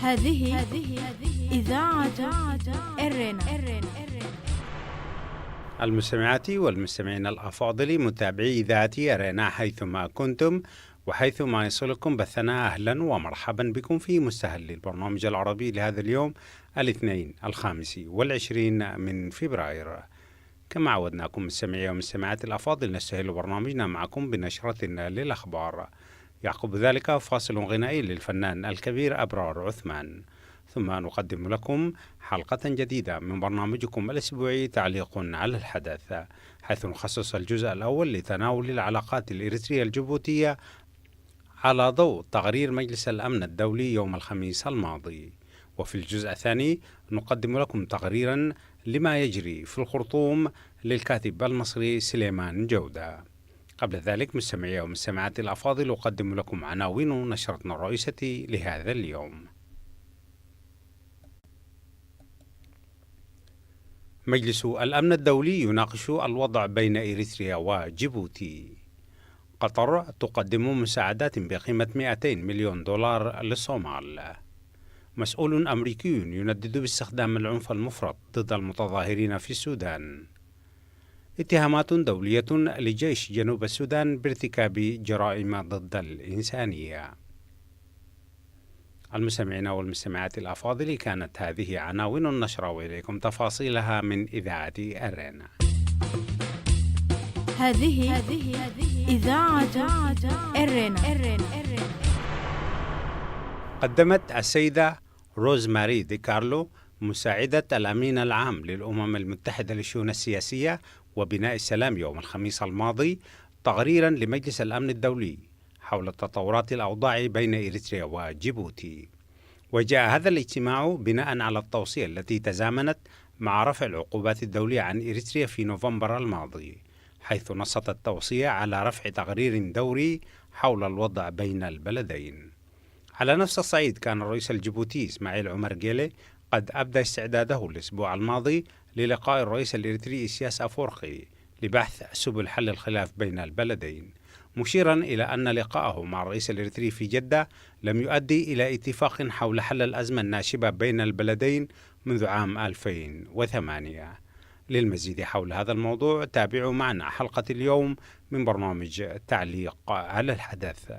هذه إذاعة إرنا. المستمعات والمستمعين الأفاضل، متابعي إذاعة أرنا حيثما كنتم وحيثما يصلكم بثنا، أهلا ومرحبا بكم في مستهل البرنامج العربي لهذا اليوم الاثنين 25 من فبراير. كما عودناكم مستمعي ومستمعات الأفاضل، نستهل برنامجنا معكم بنشرة للأخبار، يعقب ذلك فاصل غنائي للفنان الكبير أبرار عثمان، ثم نقدم لكم حلقة جديدة من برنامجكم الأسبوعي تعليق على الحدث، حيث نخصص الجزء الأول لتناول العلاقات الإريترية الجيبوتية على ضوء تقرير مجلس الأمن الدولي يوم الخميس الماضي. وفي الجزء الثاني نقدم لكم تقريرا لما يجري في الخرطوم للكاتب المصري سليمان جودة. قبل ذلك مستمعي ومستمعات الأفاضل، أقدم لكم عناوين نشرتنا الرئيسة لهذا اليوم. مجلس الأمن الدولي يناقش الوضع بين إريتريا وجيبوتي. قطر تقدم مساعدات بقيمة 200 مليون دولار للصومال. مسؤول أمريكي يندد باستخدام العنف المفرط ضد المتظاهرين في السودان. اتهامات دولية لجيش جنوب السودان بارتكاب جرائم ضد الإنسانية. المستمعين والمستمعات الأفاضل، كانت هذه عناوين النشرة، وإليكم تفاصيلها من إذاعة أرنا. هذه إذاعة إرنا. قدمت السيدة روزماري دي كارلو، مساعدة الأمين العام للأمم المتحدة للشؤون السياسية وبناء السلام يوم الخميس الماضي، تقريرا لمجلس الأمن الدولي حول تطورات الأوضاع بين إريتريا وجيبوتي. وجاء هذا الاجتماع بناء على التوصية التي تزامنت مع رفع العقوبات الدولية عن إريتريا في نوفمبر الماضي، حيث نصت التوصية على رفع تقرير دوري حول الوضع بين البلدين. على نفس الصعيد، كان الرئيس الجيبوتي إسماعيل عمر جيلي قد أبدى استعداده الأسبوع الماضي للقاء الرئيس الإريتري إسياس أفورقي لبحث سبل حل الخلاف بين البلدين، مشيرا إلى أن لقاءه مع الرئيس الإريتري في جدة لم يؤدي إلى اتفاق حول حل الأزمة الناشبة بين البلدين منذ عام 2008. للمزيد حول هذا الموضوع تابعوا معنا حلقة اليوم من برنامج تعليق على الحدث.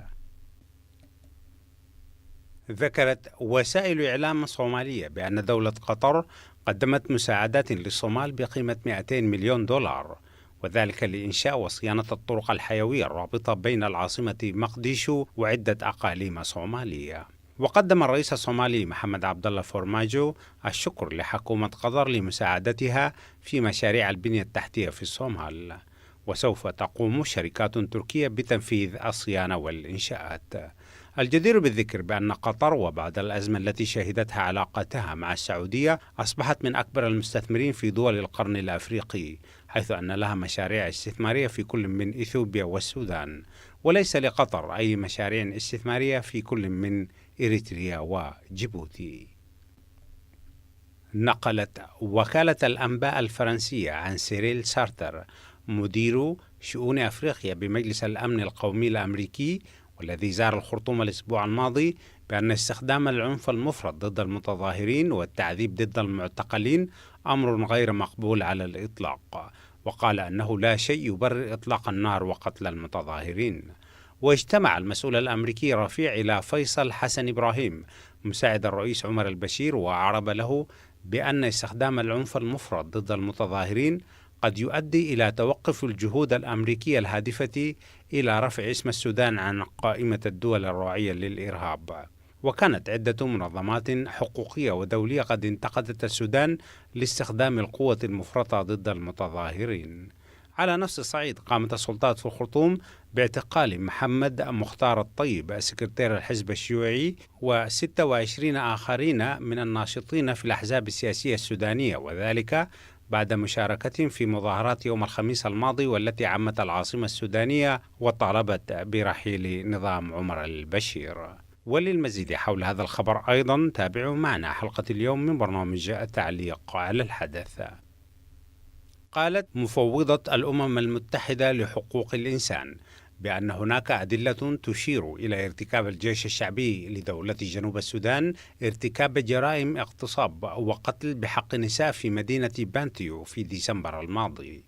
ذكرت وسائل إعلام صومالية بأن دولة قطر قدمت مساعدات للصومال بقيمة 200 مليون دولار، وذلك لإنشاء وصيانة الطرق الحيوية الرابطة بين العاصمة مقديشو وعدة أقاليم صومالية. وقدم الرئيس الصومالي محمد عبد الله فورماجو الشكر لحكومة قطر لمساعدتها في مشاريع البنية التحتية في الصومال، وسوف تقوم شركات تركية بتنفيذ الصيانة والإنشاءات. الجدير بالذكر بأن قطر وبعد الأزمة التي شهدتها علاقتها مع السعودية أصبحت من أكبر المستثمرين في دول القرن الأفريقي، حيث أن لها مشاريع استثمارية في كل من إثيوبيا والسودان، وليس لقطر أي مشاريع استثمارية في كل من إريتريا وجيبوتي. نقلت وكالة الأنباء الفرنسية عن سيريل سارتر، مدير شؤون أفريقيا بمجلس الأمن القومي الأمريكي والذي زار الخرطوم الأسبوع الماضي، بأن استخدام العنف المفرط ضد المتظاهرين والتعذيب ضد المعتقلين أمر غير مقبول على الإطلاق، وقال أنه لا شيء يبرر إطلاق النار وقتل المتظاهرين. واجتمع المسؤول الأمريكي رفيع إلى فيصل حسن إبراهيم مساعد الرئيس عمر البشير، وأعرب له بأن استخدام العنف المفرط ضد المتظاهرين قد يؤدي إلى توقف الجهود الأمريكية الهادفة إلى رفع اسم السودان عن قائمة الدول الراعية للإرهاب. وكانت عدة منظمات حقوقية ودولية قد انتقدت السودان لاستخدام القوة المفرطة ضد المتظاهرين. على نفس الصعيد، قامت السلطات في الخرطوم باعتقال محمد مختار الطيب سكرتير الحزب الشيوعي و26 آخرين من الناشطين في الأحزاب السياسية السودانية، وذلك بعد مشاركتهم في مظاهرات يوم الخميس الماضي والتي عمت العاصمة السودانية وطالبت برحيل نظام عمر البشير. وللمزيد حول هذا الخبر أيضا تابعوا معنا حلقة اليوم من برنامج التعليق على الحدث. قالت مفوضة الأمم المتحدة لحقوق الإنسان بأن هناك أدلة تشير إلى ارتكاب الجيش الشعبي لدولة جنوب السودان ارتكاب جرائم اغتصاب وقتل بحق نساء في مدينة بانتيو في ديسمبر الماضي.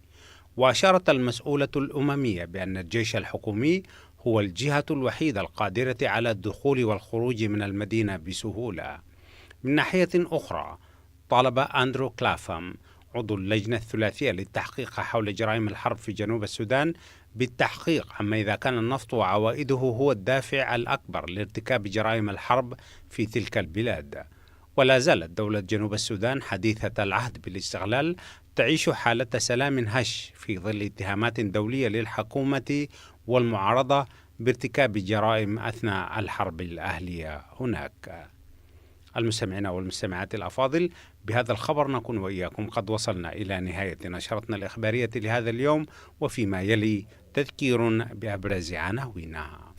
وأشارت المسؤولة الأممية بأن الجيش الحكومي هو الجهة الوحيدة القادرة على الدخول والخروج من المدينة بسهولة. من ناحية أخرى، طالب أندرو كلافام عضو اللجنة الثلاثية للتحقيق حول جرائم الحرب في جنوب السودان بالتحقيق عما إذا كان النفط وعوائده هو الدافع الأكبر لارتكاب جرائم الحرب في تلك البلاد. ولا زالت دولة جنوب السودان حديثة العهد بالاستغلال تعيش حالة سلام هش في ظل اتهامات دولية للحكومة والمعارضة بارتكاب جرائم أثناء الحرب الأهلية هناك. المستمعين والمستمعات الأفاضل، بهذا الخبر نكون وإياكم قد وصلنا إلى نهاية نشرتنا الإخبارية لهذا اليوم، وفيما يلي تذكير بأبرز عناوينها.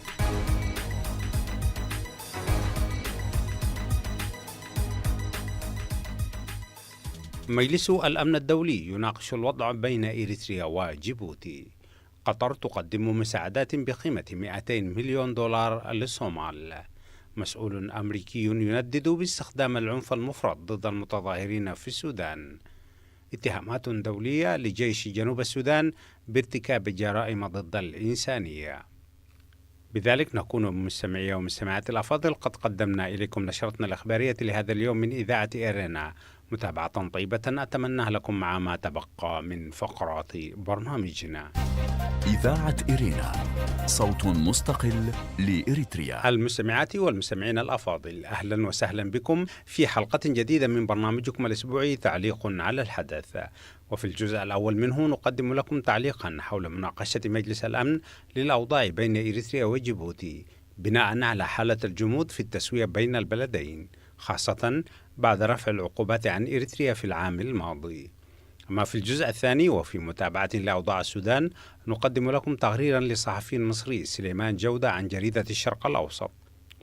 مجلس الأمن الدولي يناقش الوضع بين إريتريا وجيبوتي. قطر تقدم مساعدات بقيمة 200 مليون دولار للصومال. مسؤول أمريكي يندد باستخدام العنف المفرط ضد المتظاهرين في السودان. اتهامات دولية لجيش جنوب السودان بارتكاب جرائم ضد الإنسانية. بذلك نكون مستمعي ومستمعات الأفاضل قد قدمنا إليكم نشرتنا الإخبارية لهذا اليوم من إذاعة إيرينا. متابعة طيبة أتمنى لكم مع ما تبقى من فقرات برنامجنا. إذاعة إيرينا، صوت مستقل لإريتريا. المستمعات والمستمعين الأفاضل، أهلا وسهلا بكم في حلقة جديدة من برنامجكم الأسبوعي تعليق على الحدث. وفي الجزء الأول منه نقدم لكم تعليقا حول مناقشة مجلس الأمن للأوضاع بين إريتريا وجيبوتي بناء على حالة الجمود في التسوية بين البلدين، خاصة بعد رفع العقوبات عن إريتريا في العام الماضي. أما في الجزء الثاني وفي متابعة لأوضاع السودان نقدم لكم تقريرا للصحفي المصري سليمان جودة عن جريدة الشرق الأوسط،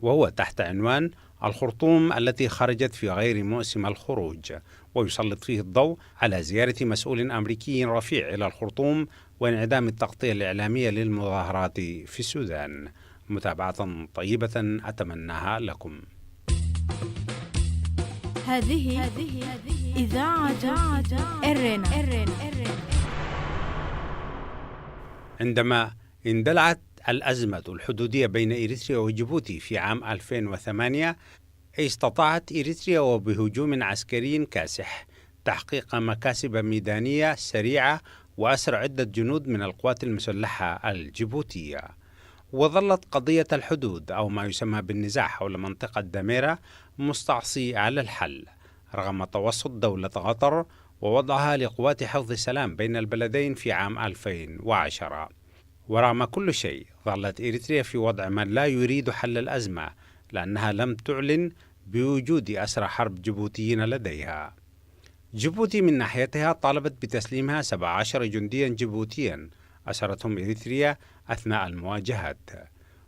وهو تحت عنوان الخرطوم التي خرجت في غير موسم الخروج، ويسلط فيه الضوء على زيارة مسؤول أمريكي رفيع إلى الخرطوم وانعدام التغطية الإعلامية للمظاهرات في السودان. متابعة طيبة أتمناها لكم. هذه إذاعة إيرينا. عندما اندلعت الأزمة الحدودية بين إريتريا وجيبوتي في عام 2008، استطاعت إريتريا وبهجوم عسكري كاسح تحقيق مكاسب ميدانية سريعة وأسر عدة جنود من القوات المسلحة الجيبوتية. وظلت قضية الحدود أو ما يسمى بالنزاع حول منطقة دميرة مستعصي على الحل رغم توسط دولة قطر ووضعها لقوات حفظ السلام بين البلدين في عام 2010. ورغم كل شيء ظلت إريتريا في وضع من لا يريد حل الأزمة، لأنها لم تعلن بوجود أسرى حرب جيبوتيين لديها. جيبوتي من ناحيتها طالبت بتسليمها 17 جنديا جيبوتيا أسرتهم إريتريا أثناء المواجهات.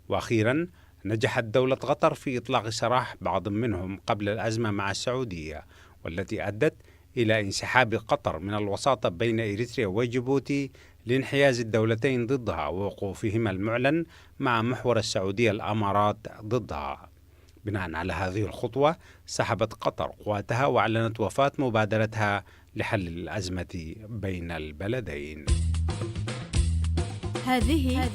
وأخيرا نجحت دولة قطر في إطلاق سراح بعض منهم قبل الأزمة مع السعودية، والتي أدت إلى انسحاب قطر من الوساطة بين إريتريا وجيبوتي لانحياز الدولتين ضدها ووقوفهما المعلن مع محور السعودية الأمارات ضدها. بناء على هذه الخطوة سحبت قطر قواتها وأعلنت وفاة مبادرتها لحل الأزمة بين البلدين. هذه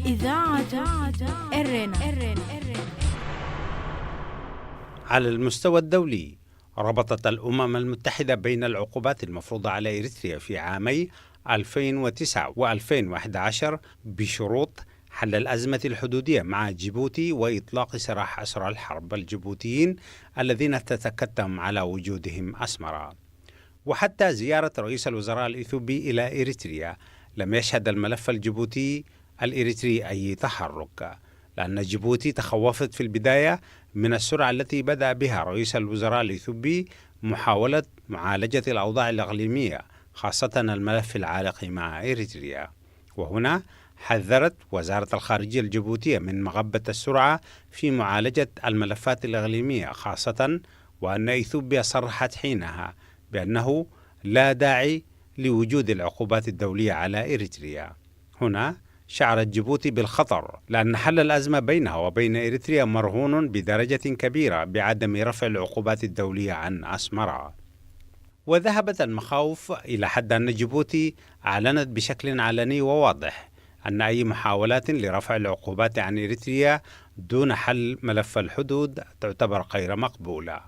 إذاعة إيرينا. على المستوى الدولي، ربطت الأمم المتحدة بين العقوبات المفروضة على إريتريا في عامي 2009 و2011 بشروط حل الأزمة الحدودية مع جيبوتي وإطلاق سراح أسرى الحرب الجيبوتيين الذين تتكتم على وجودهم أسمرة. وحتى زيارة رئيس الوزراء الإثيوبي إلى إريتريا لم يشهد الملف الجيبوتي الإريتري أي تحرك، لأن جيبوتي تخوفت في البداية من السرعة التي بدأ بها رئيس الوزراء الإثيوبي محاولة معالجة الأوضاع الإقليمية، خاصة الملف العالق مع إريتريا. وهنا حذرت وزارة الخارجية الجيبوتية من مغبة السرعة في معالجة الملفات الإقليمية خاصة، وأن إثيوبيا صرحت حينها بأنه لا داعي لوجود العقوبات الدولية على إريتريا. هنا شعرت جيبوتي بالخطر، لأن حل الأزمة بينها وبين إريتريا مرهون بدرجة كبيرة بعدم رفع العقوبات الدولية عن أسمرا. وذهبت المخاوف إلى حد أن جيبوتي أعلنت بشكل علني وواضح أن أي محاولات لرفع العقوبات عن إريتريا دون حل ملف الحدود تعتبر غير مقبولة.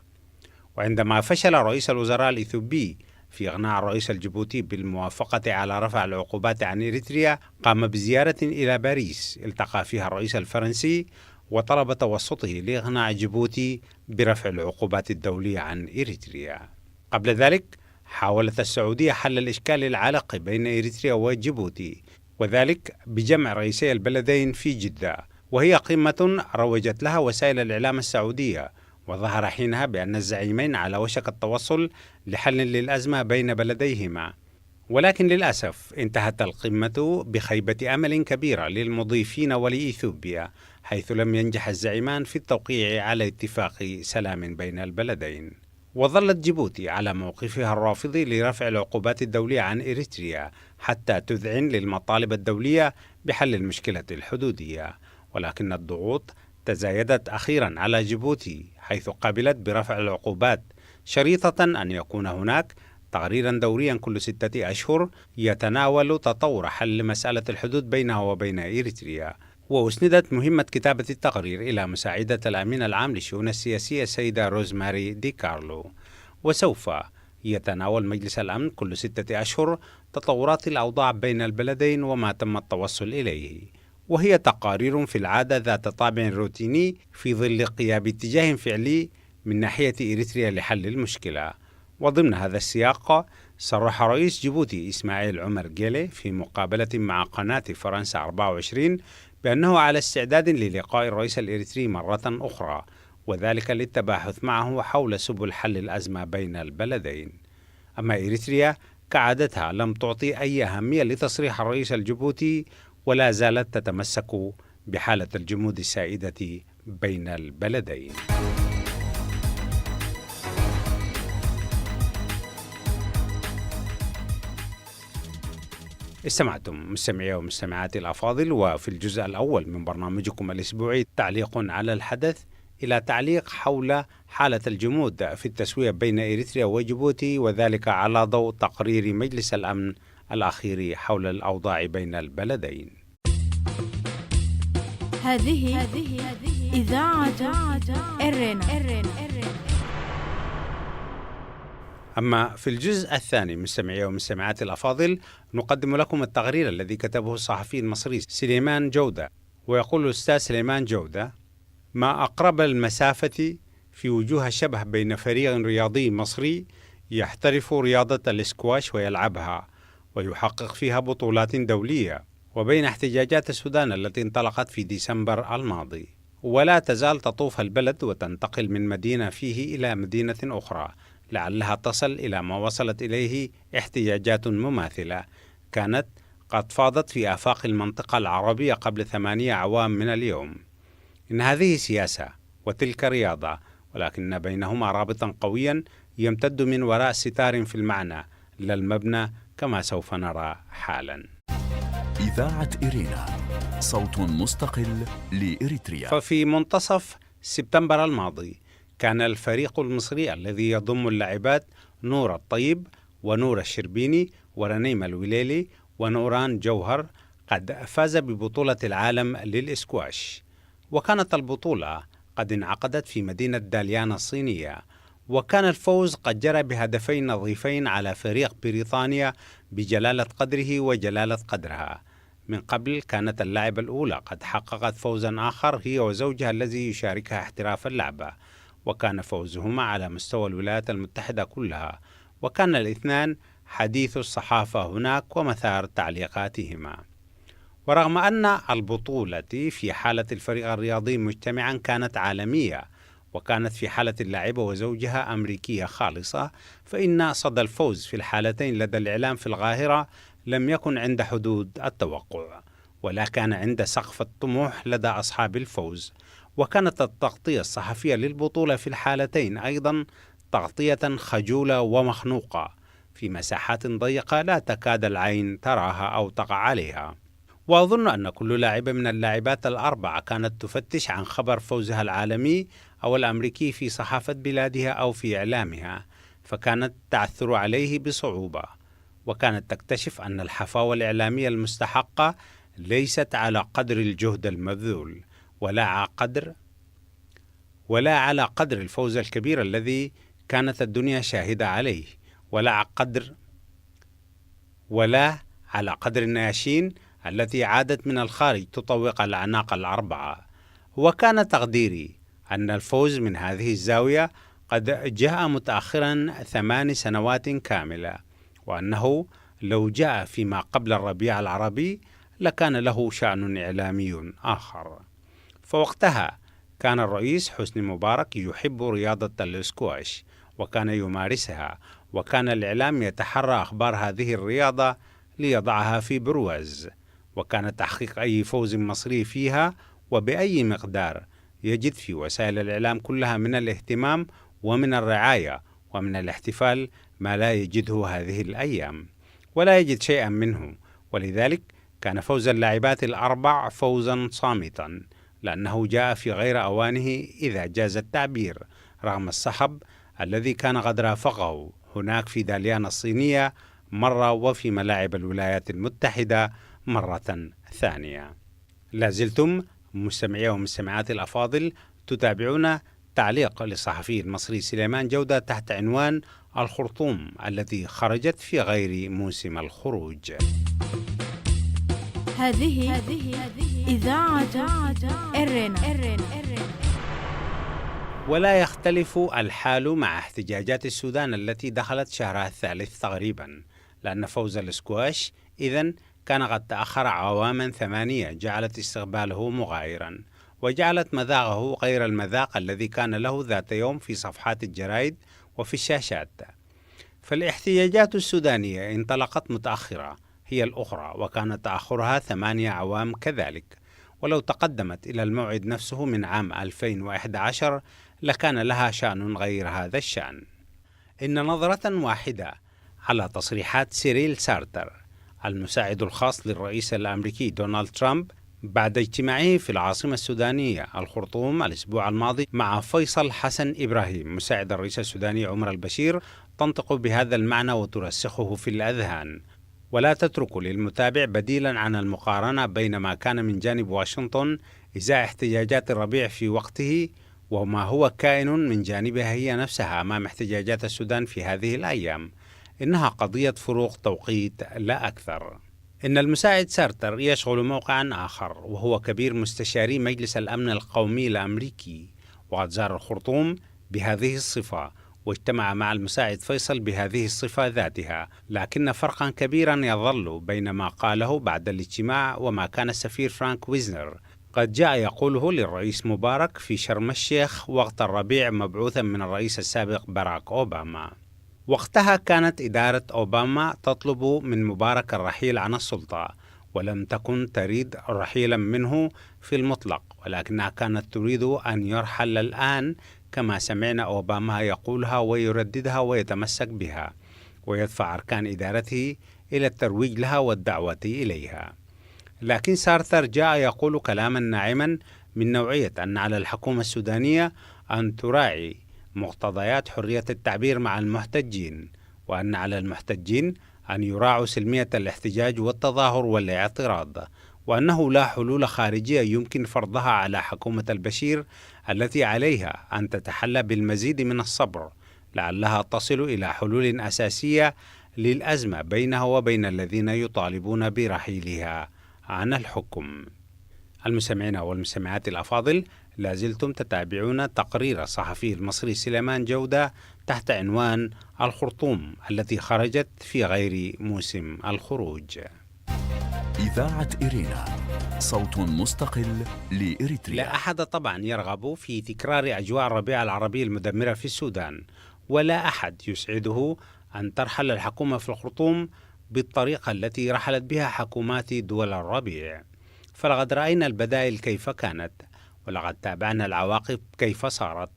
وعندما فشل رئيس الوزراء الإثيوبي في إقناع الرئيس الجيبوتي بالموافقة على رفع العقوبات عن إريتريا، قام بزيارة إلى باريس التقى فيها الرئيس الفرنسي وطلب توسطه لإقناع جيبوتي برفع العقوبات الدولية عن إريتريا. قبل ذلك حاولت السعودية حل الإشكال العالق بين إريتريا وجيبوتي، وذلك بجمع رئيسي البلدين في جدة، وهي قمة روجت لها وسائل الإعلام السعودية، وظهر حينها بأن الزعيمين على وشك التوصل لحل للأزمة بين بلديهما. ولكن للأسف انتهت القمة بخيبة أمل كبيرة للمضيفين ولإثيوبيا، حيث لم ينجح الزعيمان في التوقيع على اتفاق سلام بين البلدين. وظلت جيبوتي على موقفها الرافض لرفع العقوبات الدولية عن إريتريا حتى تذعن للمطالب الدولية بحل المشكلة الحدودية، ولكن الضغوط تزايدت أخيرا على جيبوتي، حيث قبلت برفع العقوبات شريطة أن يكون هناك تقريرا دوريا كل 6 أشهر يتناول تطور حل مسألة الحدود بينها وبين إريتريا. وأسندت مهمة كتابة التقرير إلى مساعدة الأمين العام للشؤون السياسية السيدة روزماري دي كارلو. وسوف يتناول مجلس الأمن كل 6 أشهر تطورات الأوضاع بين البلدين وما تم التوصل إليه، وهي تقارير في العادة ذات طابع روتيني في ظل غياب اتجاه فعلي من ناحية إريتريا لحل المشكلة. وضمن هذا السياق صرح رئيس جيبوتي إسماعيل عمر جيلي في مقابلة مع قناة فرنسا 24 بأنه على استعداد للقاء الرئيس الإريتري مرة أخرى، وذلك للتباحث معه حول سبل حل الأزمة بين البلدين. أما إريتريا كعادتها لم تعطي أي أهمية لتصريح الرئيس الجيبوتي، ولا زالت تتمسك بحالة الجمود السائدة بين البلدين. استمعتم مستمعي ومستمعاتي الأفاضل، وفي الجزء الأول من برنامجكم الأسبوعي تعليق على الحدث إلى تعليق حول حالة الجمود في التسوية بين إريتريا وجيبوتي، وذلك على ضوء تقرير مجلس الأمن الأخير حول الأوضاع بين البلدين. هذه إذاعة إرنا. أما في الجزء الثاني مستمعي ومستمعاتي الأفاضل، نقدم لكم التقرير الذي كتبه الصحفي المصري سليمان جودة. ويقول الأستاذ سليمان جودة: ما أقرب المسافة في وجوه الشبه بين فريق رياضي مصري يحترف رياضة الاسكواش ويلعبها ويحقق فيها بطولات دولية، وبين احتجاجات السودان التي انطلقت في ديسمبر الماضي، ولا تزال تطوف البلد وتنتقل من مدينة فيه إلى مدينة أخرى لعلها تصل إلى ما وصلت إليه احتجاجات مماثلة كانت قد فاضت في آفاق المنطقة العربية قبل 8 أعوام من اليوم. إن هذه سياسة وتلك رياضة، ولكن بينهما رابطا قويا يمتد من وراء ستار في المعنى لا المبنى، كما سوف نرى حالا. إذاعة إرينا، صوت مستقل لإريتريا. ففي منتصف سبتمبر الماضي كان الفريق المصري الذي يضم اللاعبات نور الطيب ونور الشربيني ورنيم الوليلي ونوران جوهر قد فاز ببطولة العالم للإسكواش. وكانت البطولة قد انعقدت في مدينة داليان الصينية، وكان الفوز قد جرى بهدفين نظيفين على فريق بريطانيا بجلالة قدره وجلالة قدرها. من قبل كانت اللاعبة الأولى قد حققت فوزا آخر هي وزوجها الذي يشاركها احتراف اللعبة، وكان فوزهما على مستوى الولايات المتحدة كلها، وكان الاثنان حديث الصحافة هناك ومثار تعليقاتهما. ورغم أن البطولة في حالة الفريق الرياضي مجتمعا كانت عالمية، وكانت في حالة اللاعبة وزوجها أمريكية خالصة، فإن صدى الفوز في الحالتين لدى الإعلام في القاهرة لم يكن عند حدود التوقع، ولا كان عند سقف الطموح لدى أصحاب الفوز. وكانت التغطية الصحفية للبطولة في الحالتين أيضا تغطية خجولة ومخنوقة في مساحات ضيقة لا تكاد العين تراها أو تقع عليها. وأظن أن كل لاعبة من اللاعبات الأربعة كانت تفتش عن خبر فوزها العالمي أو الأمريكي في صحافة بلادها أو في إعلامها، فكانت تعثر عليه بصعوبة، وكانت تكتشف أن الحفاوة الإعلامية المستحقة ليست على قدر الجهد المبذول ولا على قدر الفوز الكبير الذي كانت الدنيا شاهدة عليه، ولا على قدر الناشين التي عادت من الخارج تطوق الأعناق الأربعة. وكان تقديري أن الفوز من هذه الزاوية قد جاء متأخرا 8 سنوات كاملة، وأنه لو جاء فيما قبل الربيع العربي لكان له شأن إعلامي آخر. فوقتها كان الرئيس حسني مبارك يحب رياضة الاسكواش وكان يمارسها، وكان الإعلام يتحرى أخبار هذه الرياضة ليضعها في برواز، وكان تحقيق أي فوز مصري فيها وبأي مقدار يجد في وسائل الإعلام كلها من الاهتمام ومن الرعاية ومن الاحتفال ما لا يجده هذه الأيام، ولا يجد شيئا منه. ولذلك كان فوز اللاعبات الأربع فوزا صامتا، لأنه جاء في غير أوانه إذا جاز التعبير، رغم الصخب الذي كان قد رافقه هناك في داليان الصينية مرة وفي ملاعب الولايات المتحدة مرة ثانية. لازلتم مستمعي ومستمعات الأفاضل تتابعون تعليق للصحفي المصري سليمان جودة تحت عنوان الخرطوم التي خرجت في غير موسم الخروج. هذه إذاعة إرنا. ولا يختلف الحال مع احتجاجات السودان التي دخلت شهرها الثالث تقريبا، لأن فوز الاسكواش إذن كان قد تأخر عواما 8 جعلت استقباله مغايرا، وجعلت مذاقه غير المذاق الذي كان له ذات يوم في صفحات الجرائد وفي الشاشات. فالاحتجاجات السودانية انطلقت متأخرة هي الأخرى، وكان تأخرها 8 أعوام كذلك، ولو تقدمت إلى الموعد نفسه من عام 2011 لكان لها شأن غير هذا الشأن. إن نظرة واحدة على تصريحات سيريل سارتر المساعد الخاص للرئيس الأمريكي دونالد ترامب بعد اجتماعه في العاصمة السودانية الخرطوم الأسبوع الماضي مع فيصل حسن إبراهيم مساعد الرئيس السوداني عمر البشير تنطق بهذا المعنى وترسخه في الأذهان، ولا تترك للمتابع بديلا عن المقارنة بين ما كان من جانب واشنطن إزاء احتجاجات الربيع في وقته وما هو كائن من جانبها هي نفسها أمام احتجاجات السودان في هذه الأيام. إنها قضية فروق توقيت لا أكثر. إن المساعد سارتر يشغل موقعا آخر، وهو كبير مستشاري مجلس الأمن القومي الأمريكي، وقد زار الخرطوم بهذه الصفة واجتمع مع المساعد فيصل بهذه الصفة ذاتها، لكن فرقا كبيرا يظل بين ما قاله بعد الاجتماع وما كان السفير فرانك ويزنر قد جاء يقوله للرئيس مبارك في شرم الشيخ وقت الربيع مبعوثا من الرئيس السابق باراك أوباما. وقتها كانت إدارة أوباما تطلب من مبارك الرحيل عن السلطة، ولم تكن تريد رحيلا منه في المطلق، ولكنها كانت تريد أن يرحل الآن كما سمعنا أوباما يقولها ويرددها ويتمسك بها، ويدفع أركان إدارته إلى الترويج لها والدعوة إليها. لكن سارتر جاء يقول كلاما ناعما من نوعية أن على الحكومة السودانية أن تراعي مقتضيات حرية التعبير مع المحتجين، وأن على المحتجين أن يراعوا سلمية الاحتجاج والتظاهر والاعتراض، وأنه لا حلول خارجية يمكن فرضها على حكومة البشير التي عليها أن تتحلى بالمزيد من الصبر لعلها تصل إلى حلول أساسية للأزمة بينها وبين الذين يطالبون برحيلها عن الحكم. المستمعين والمستمعات الأفاضل، لازلتم تتابعون تقرير الصحفي المصري سليمان جودة تحت عنوان الخرطوم التي خرجت في غير موسم الخروج. إذاعة إرينا، صوت مستقل لإريتريا. لا أحد طبعا يرغب في تكرار أجواء الربيع العربي المدمرة في السودان، ولا أحد يسعده أن ترحل الحكومة في الخرطوم بالطريقة التي رحلت بها حكومات دول الربيع. فلقد رأينا البدائل كيف كانت، ولقد تابعنا العواقب كيف صارت،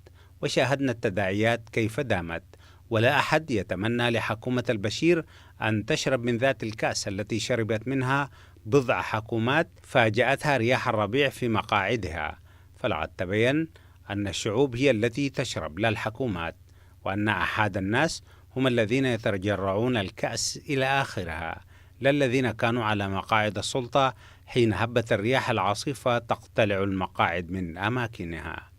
وشاهدنا التداعيات كيف دامت، ولا أحد يتمنى لحكومة البشير أن تشرب من ذات الكأس التي شربت منها بضع حكومات فاجأتها رياح الربيع في مقاعدها، فلقد تبين أن الشعوب هي التي تشرب لا الحكومات، وأن أحد الناس هم الذين يتجرعون الكأس إلى آخرها، لا الذين كانوا على مقاعد السلطة حين هبت الرياح العاصفة تقتلع المقاعد من أماكنها.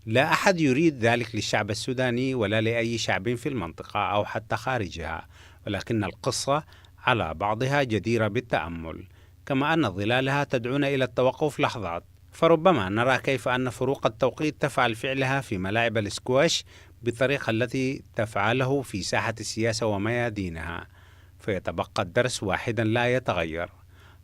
لا أحد يريد ذلك للشعب السوداني ولا لأي شعب في المنطقة أو حتى خارجها، ولكن القصة على بعضها جديرة بالتأمل، كما أن ظلالها تدعونا إلى التوقف لحظات. فربما نرى كيف أن فروق التوقيت تفعل فعلها في ملاعب الاسكواش بالطريقة التي تفعله في ساحة السياسة وميادينها، فيتبقى الدرس واحدا لا يتغير.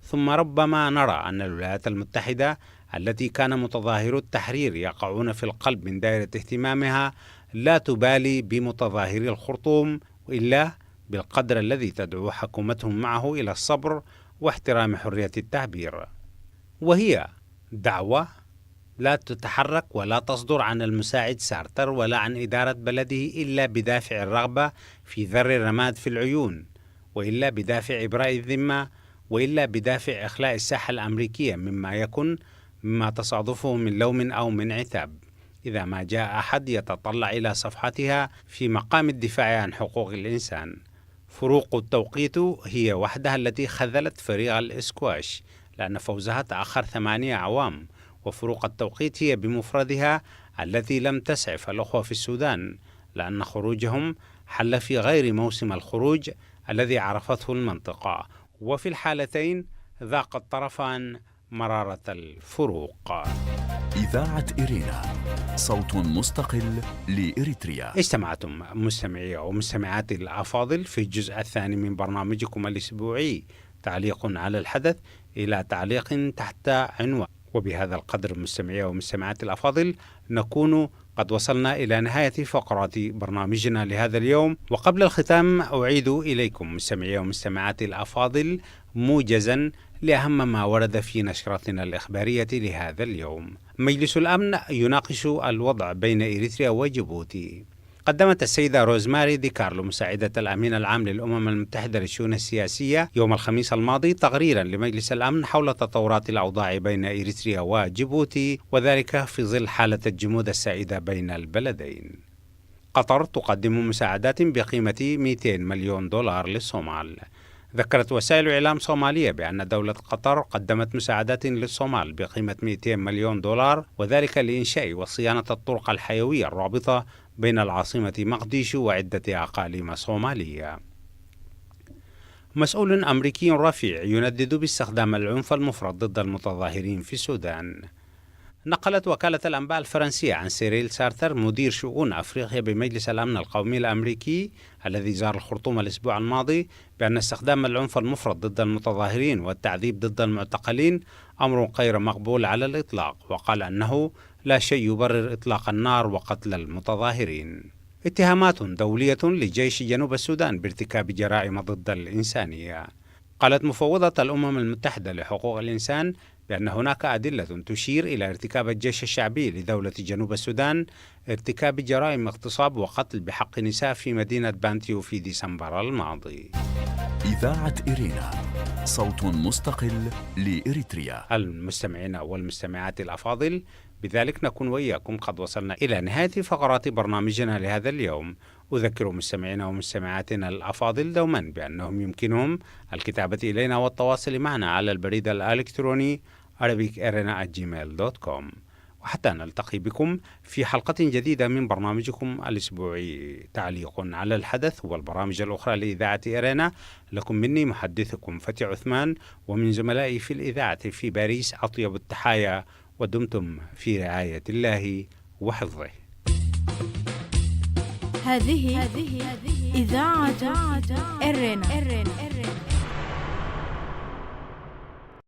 ثم ربما نرى أن الولايات المتحدة التي كان متظاهرو التحرير يقعون في القلب من دائرة اهتمامها لا تبالي بمتظاهري الخرطوم، وإلا بالقدر الذي تدعو حكومتهم معه إلى الصبر واحترام حرية التعبير. وهي دعوة لا تتحرك ولا تصدر عن المساعد سارتر ولا عن إدارة بلده إلا بدافع الرغبة في ذر الرماد في العيون، وإلا بدافع إبراء الذمة، وإلا بدافع إخلاء الساحة الأمريكية مما تصادفه من لوم أو من عتاب، إذا ما جاء أحد يتطلع إلى صفحتها في مقام الدفاع عن حقوق الإنسان. فروق التوقيت هي وحدها التي خذلت فريق الإسكواش، لأن فوزها تأخر 8 أعوام، وفروق التوقيت هي بمفردها التي لم تسعف الأخوة في السودان، لأن خروجهم حل في غير موسم الخروج الذي عرفته المنطقة، وفي الحالتين ذاق الطرفان مرارة الفروق. إذاعة إرينا، صوت مستقل لإريتريا. استمعتم مستمعي ومستمعاتي الأفاضل في الجزء الثاني من برنامجكم الأسبوعي تعليق على الحدث إلى تعليق تحت عنوان. وبهذا القدر مستمعي ومستمعاتي الأفاضل نكون قد وصلنا إلى نهاية فقرات برنامجنا لهذا اليوم. وقبل الختام أعيد إليكم مستمعي ومستمعاتي الأفاضل موجزا لأهم ما ورد في نشرتنا الإخبارية لهذا اليوم. مجلس الأمن يناقش الوضع بين إريتريا وجيبوتي. قدمت السيدة روزماري دي كارلو مساعدة الأمين العام للأمم المتحدة للشؤون السياسية يوم الخميس الماضي تقريرا لمجلس الأمن حول تطورات الأوضاع بين إريتريا وجيبوتي، وذلك في ظل حالة الجمود السائدة بين البلدين. قطر تقدم مساعدات بقيمة 200 مليون دولار للصومال. ذكرت وسائل إعلام صومالية بأن دولة قطر قدمت مساعدات للصومال بقيمة 200 مليون دولار، وذلك لإنشاء وصيانة الطرق الحيوية الرابطة بين العاصمة مقديشو وعدة أقاليم صومالية. مسؤول أمريكي رفيع يندد باستخدام العنف المفرط ضد المتظاهرين في السودان. نقلت وكالة الأنباء الفرنسية عن سيريل سارتر مدير شؤون أفريقيا بمجلس الأمن القومي الأمريكي الذي زار الخرطوم الأسبوع الماضي بأن استخدام العنف المفرط ضد المتظاهرين والتعذيب ضد المعتقلين أمر غير مقبول على الإطلاق، وقال أنه لا شيء يبرر إطلاق النار وقتل المتظاهرين. اتهامات دولية لجيش جنوب السودان بارتكاب جرائم ضد الإنسانية. قالت مفوضة الأمم المتحدة لحقوق الإنسان بأن هناك أدلة تشير إلى ارتكاب الجيش الشعبي لدولة جنوب السودان ارتكاب جرائم اغتصاب وقتل بحق نساء في مدينة بانتيو في ديسمبر الماضي. إذاعة إرينا، صوت مستقل لإريتريا. المستمعين والمستمعات الأفاضل، بذلك نكون وإياكم قد وصلنا إلى نهاية فقرات برنامجنا لهذا اليوم. أذكر مستمعينا ومستمعاتنا الأفاضل دوما بأنهم يمكنهم الكتابة إلينا والتواصل معنا على البريد الإلكتروني arabicerena@gmail.com. وحتى نلتقي بكم في حلقة جديدة من برنامجكم الأسبوعي تعليق على الحدث والبرامج الأخرى لإذاعة إرينا. لكم مني محدثكم فتي عثمان، ومن زملائي في الإذاعة في باريس أطيب التحايا، ودمتم في رعاية الله وحفظه. هذه إذاعة إرينا.